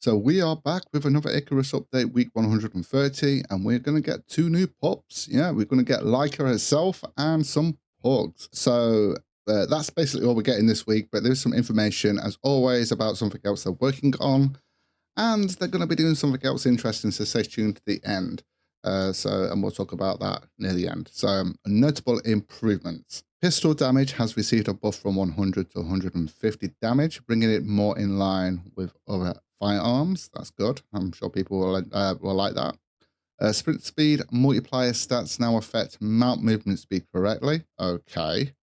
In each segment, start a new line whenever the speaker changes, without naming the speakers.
So we are back with another Icarus update, week 130, and we're going to get two new pups. Yeah, we're going to get Leica herself and some pugs. So that's basically all we're getting this week, but there's some information, as always, about something else they're working on, and they're going to be doing something else interesting, so stay tuned to the end. And we'll talk about that near the end. So notable improvements. Pistol damage has received a buff from 100 to 150 damage, bringing it more in line with other firearms. That's good. I'm sure people will like that. Sprint speed multiplier stats now affect mount movement speed correctly. Okay.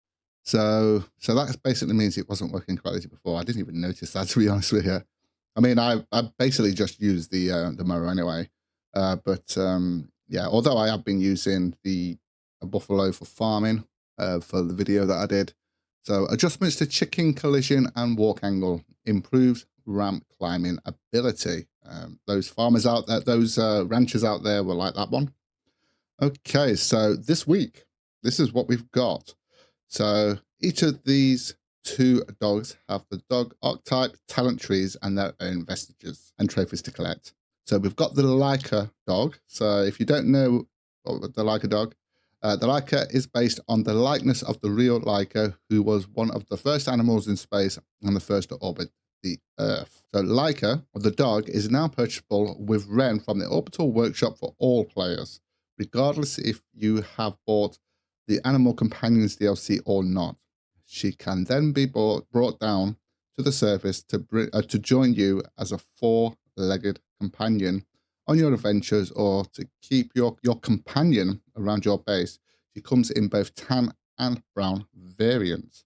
So that basically means it wasn't working correctly before. I didn't even notice that, to be honest with you. I mean, I basically just used the mower anyway. Yeah, although I have been using the buffalo for farming for the video that I did. So adjustments to chicken collision and walk angle, improved ramp climbing ability. Those farmers out there, those ranchers out there will like that one. Okay, so this week, this is what we've got. So each of these two dogs have the dog archetype, talent trees, and their own vestiges and trophies to collect. So we've got the Leica dog. So if you don't know the Leica dog, the Leica is based on the likeness of the real Leica, who was one of the first animals in space and the first to orbit the Earth. So Leica, or the dog, is now purchasable with Ren from the Orbital Workshop for all players, regardless if you have bought the Animal Companions DLC or not. She can then be brought down to the surface to join you as a four-legged companion on your adventures, or to keep your companion around your base. She comes in both tan and brown variants.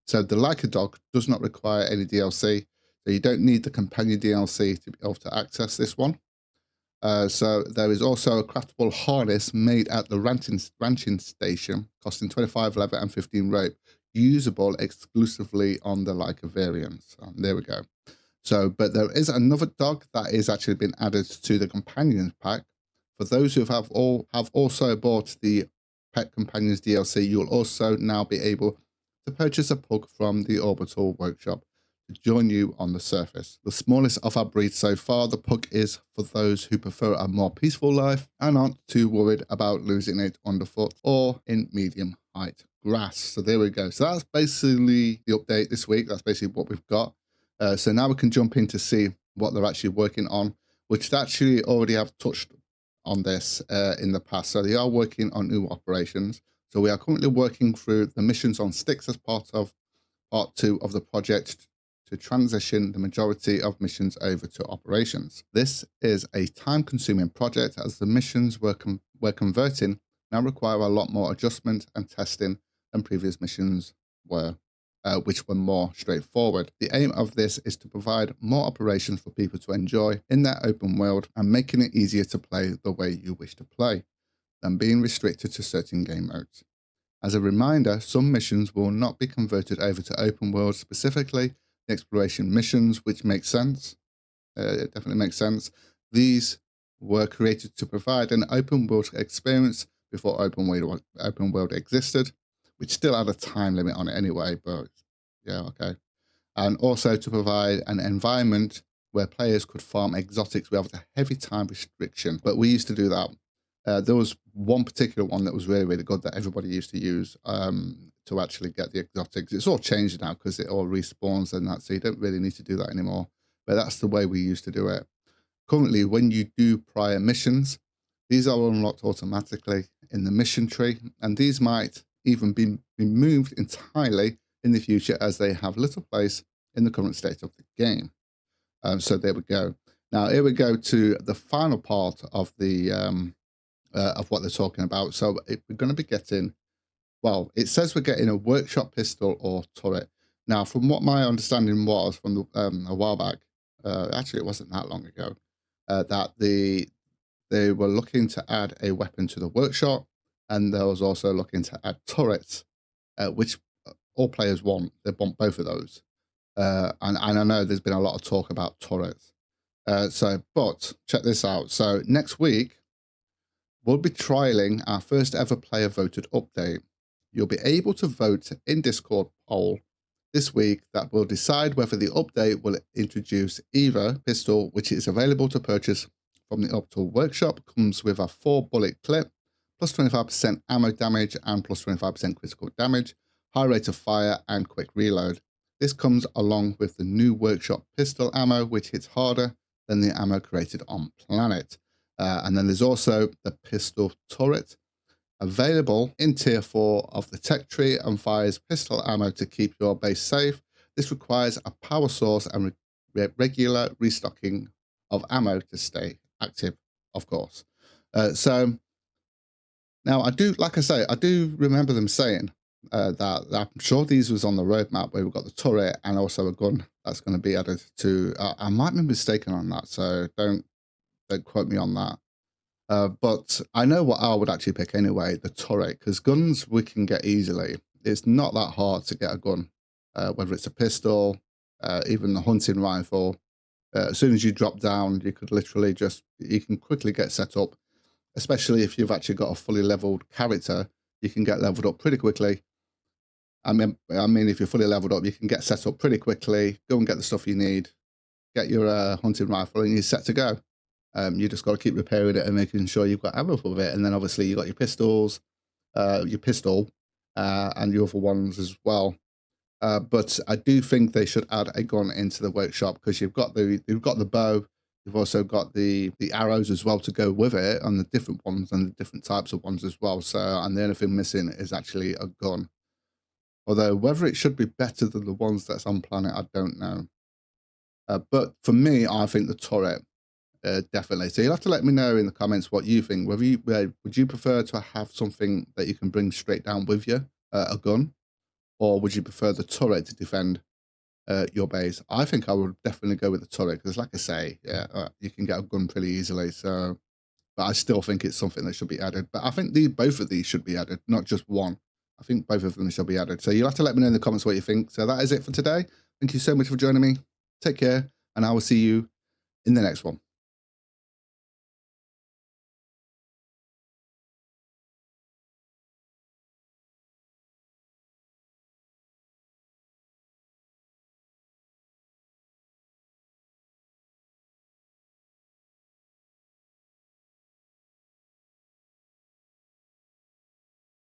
So the Leica dog does not require any DLC, so you don't need the companion DLC to be able to access this one. So there is also a craftable harness made at the ranching station, costing 25 leather and 15 rope, usable exclusively on the Leica variants. There we go. So, but there is another dog that is actually been added to the companions pack. For those who have also bought the Pet Companions DLC, you'll also now be able to purchase a pug from the Orbital Workshop to join you on the surface. The smallest of our breeds so far, the pug is for those who prefer a more peaceful life and aren't too worried about losing it underfoot or in medium height grass. So there we go. So that's basically the update this week. That's basically what we've got. So now we can jump in to see what they're actually working on, which they actually already have touched on this in the past. So they are working on new operations. So we are currently working through the missions on Styx as part of part 2 of the project to transition the majority of missions over to operations. This is a time-consuming project, as the missions we're converting now require a lot more adjustment and testing than previous missions were, which were more straightforward. The aim of this is to provide more operations for people to enjoy in their open world and making it easier to play the way you wish to play than being restricted to certain game modes. As a reminder, some missions will not be converted over to open world, specifically the exploration missions, which makes sense. It definitely makes sense. These were created to provide an open world experience before open world existed, which still had a time limit on it anyway, but yeah, okay. And also to provide an environment where players could farm exotics without a heavy time restriction. But we used to do that. There was one particular one that was really, really good that everybody used to use to actually get the exotics. It's all changed now because it all respawns and that, so you don't really need to do that anymore. But that's the way we used to do it. Currently, when you do prior missions, these are unlocked automatically in the mission tree, and these might even be removed entirely in the future, as they have little place in the current state of the game. So there we go. Now here we go to the final part of the of what they're talking about. So we're going to be getting, well, it says we're getting a workshop pistol or turret. Now, from what my understanding was from a while back, actually it wasn't that long ago, that they were looking to add a weapon to the workshop, and they was also looking to add turrets, which all players want. They want both of those. And I know there's been a lot of talk about turrets. But check this out. So next week, we'll be trialing our first ever player voted update. You'll be able to vote in Discord poll this week that will decide whether the update will introduce either pistol, which is available to purchase from the Optal Workshop, comes with a 4-bullet clip, plus 25% ammo damage and plus 25% critical damage, high rate of fire and quick reload. This comes along with the new Workshop pistol ammo, which hits harder than the ammo created on Planet. And then there's also the pistol turret, available in tier 4 of the tech tree, and fires pistol ammo to keep your base safe. This requires a power source and regular restocking of ammo to stay active, of course. So now I do, like I say, I do remember them saying that I'm sure these was on the roadmap where we've got the turret and also a gun that's going to be added to. I might be mistaken on that, so don't quote me on that. But I know what I would actually pick anyway, the turret, because guns we can get easily. It's not that hard to get a gun, whether it's a pistol, even a hunting rifle. As soon as you drop down, you could literally you can quickly get set up, especially if you've actually got a fully leveled character, you can get leveled up pretty quickly. I mean, if you're fully leveled up, you can get set up pretty quickly, go and get the stuff you need, get your hunting rifle, and you're set to go. You just got to keep repairing it and making sure you've got ammo for it. And then obviously you've got your pistols, your pistol, and your other ones as well. But I do think they should add a gun into the workshop, because you've got the bow, you've also got the arrows as well to go with it, and the different ones and the different types of ones as well. So, and the only thing missing is actually a gun. Although whether it should be better than the ones that's on Planet, I don't know. But for me, I think the turret. Definitely. So you'll have to let me know in the comments what you think. Whether would you prefer to have something that you can bring straight down with you, a gun, or would you prefer the turret to defend your base? I think I would definitely go with the turret, because, like I say, yeah, you can get a gun pretty easily. So, but I still think it's something that should be added. But I think both of these should be added, not just one. I think both of them should be added. So you'll have to let me know in the comments what you think. So that is it for today. Thank you so much for joining me. Take care, and I will see you in the next one.